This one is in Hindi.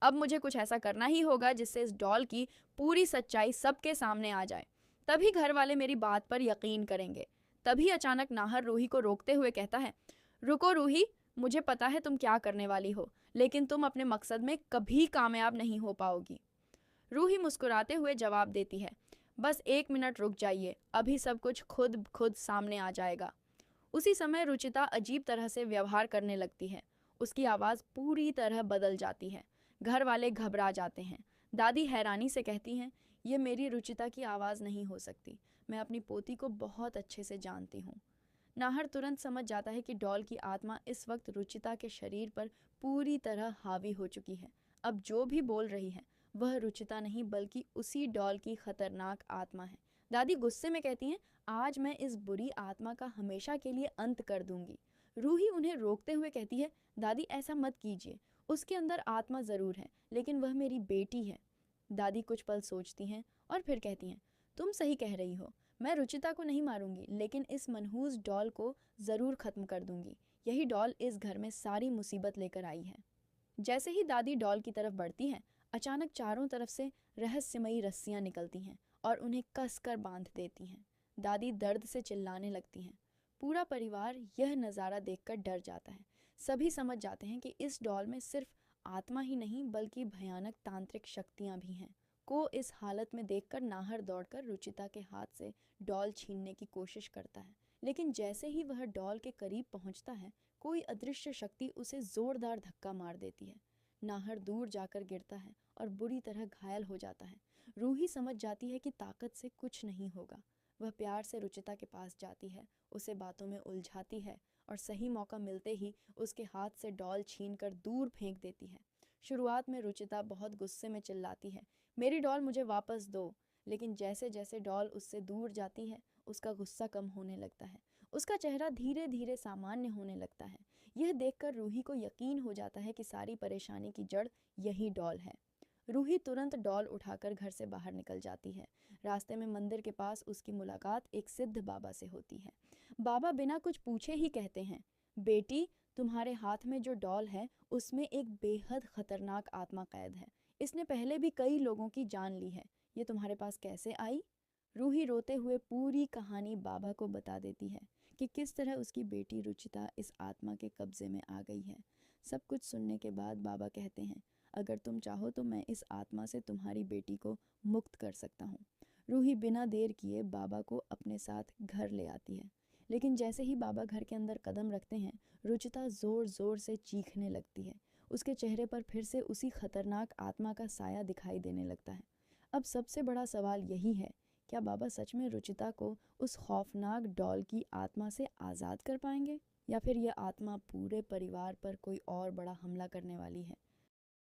अब मुझे कुछ ऐसा करना ही होगा जिससे इस डॉल की पूरी सच्चाई सबके सामने आ जाए। तभी घर वाले मेरी बात पर यकीन करेंगे। तभी अचानक नाहर रूही को रोकते हुए कहता है, रुको रूही, मुझे पता है तुम क्या करने वाली हो, लेकिन तुम अपने मकसद में कभी कामयाब नहीं हो पाओगी। रूही मुस्कुराते हुए जवाब देती है, बस 1 मिनट रुक जाइए, अभी सब कुछ खुद खुद सामने आ जाएगा। उसी समय रुचिता अजीब तरह से व्यवहार करने लगती है। उसकी आवाज़ पूरी तरह बदल जाती है। घर वाले घबरा जाते हैं। दादी हैरानी से कहती हैं, ये मेरी रुचिता की आवाज़ नहीं हो सकती। मैं अपनी पोती को बहुत अच्छे से जानती हूँ। नाहर तुरंत समझ जाता है कि डॉल की आत्मा इस वक्त रुचिता के शरीर पर पूरी तरह हावी हो चुकी है। अब जो भी बोल रही है वह रुचिता नहीं बल्कि उसी डॉल की खतरनाक आत्मा है। दादी गुस्से में कहती हैं, आज मैं इस बुरी आत्मा का हमेशा के लिए अंत कर दूंगी। रूही उन्हें रोकते हुए कहती है, दादी ऐसा मत कीजिए, उसके अंदर आत्मा ज़रूर है लेकिन वह मेरी बेटी है। दादी कुछ पल सोचती हैं और फिर कहती हैं, तुम सही कह रही हो, मैं रुचिता को नहीं मारूंगी लेकिन इस मनहूस डॉल को ज़रूर ख़त्म कर दूंगी। यही डॉल इस घर में सारी मुसीबत लेकर आई है। जैसे ही दादी डॉल की तरफ बढ़ती हैं, अचानक चारों तरफ से रहस्यमयी रस्सियां निकलती हैं और उन्हें कस कर बांध देती हैं। दादी दर्द से चिल्लाने लगती हैं। पूरा परिवार यह नज़ारा देखकर डर जाता है। सभी समझ जाते हैं कि इस डॉल में सिर्फ आत्मा ही नहीं बल्कि भयानक तांत्रिक शक्तियां भी हैं। को इस हालत में देखकर नाहर दौड़कर रुचिता के हाथ से डॉल छीनने की कोशिश करता है, लेकिन जैसे ही वह डॉल के करीब पहुंचता है, कोई अदृश्य शक्ति उसे जोरदार धक्का मार देती है। नाहर दूर जाकर गिरता है और बुरी तरह घायल हो जाता है। रूही समझ जाती है कि ताकत से कुछ नहीं होगा। वह प्यार से रुचिता के पास जाती है, उसे बातों में उलझाती है और सही मौका मिलते ही उसके हाथ से डॉल छीनकर दूर फेंक देती है। शुरुआत में रुचिता बहुत गुस्से में चिल्लाती है, मेरी डॉल मुझे वापस दो। लेकिन जैसे जैसे डॉल उससे दूर जाती है, उसका गुस्सा कम होने लगता है। उसका चेहरा धीरे धीरे सामान्य होने लगता है। यह देखकर रूही को यकीन हो जाता है कि सारी परेशानी की जड़ यही डॉल है। रूही तुरंत डॉल उठाकर घर से बाहर निकल जाती है। रास्ते में मंदिर के पास उसकी मुलाकात एक सिद्ध बाबा से होती है। बाबा बिना कुछ पूछे ही कहते हैं, बेटी, तुम्हारे हाथ में जो डॉल है उसमें एक बेहद खतरनाक आत्मा कैद है। इसने पहले भी कई लोगों की जान ली है। ये तुम्हारे पास कैसे आई? रूही रोते हुए पूरी कहानी बाबा को बता देती है कि किस तरह उसकी बेटी रुचिता इस आत्मा के कब्जे में आ गई है। सब कुछ सुनने के बाद बाबा कहते हैं, अगर तुम चाहो तो मैं इस आत्मा से तुम्हारी बेटी को मुक्त कर सकता हूँ। रूही बिना देर किए बाबा को अपने साथ घर ले आती है। लेकिन जैसे ही बाबा घर के अंदर कदम रखते हैं, रुचिता जोर जोर से चीखने लगती है। उसके चेहरे पर फिर से उसी खतरनाक आत्मा का साया दिखाई देने लगता है। अब सबसे बड़ा सवाल यही है, क्या बाबा सच में रुचिता को उस खौफनाक डॉल की आत्मा से आज़ाद कर पाएंगे, या फिर यह आत्मा पूरे परिवार पर कोई और बड़ा हमला करने वाली है?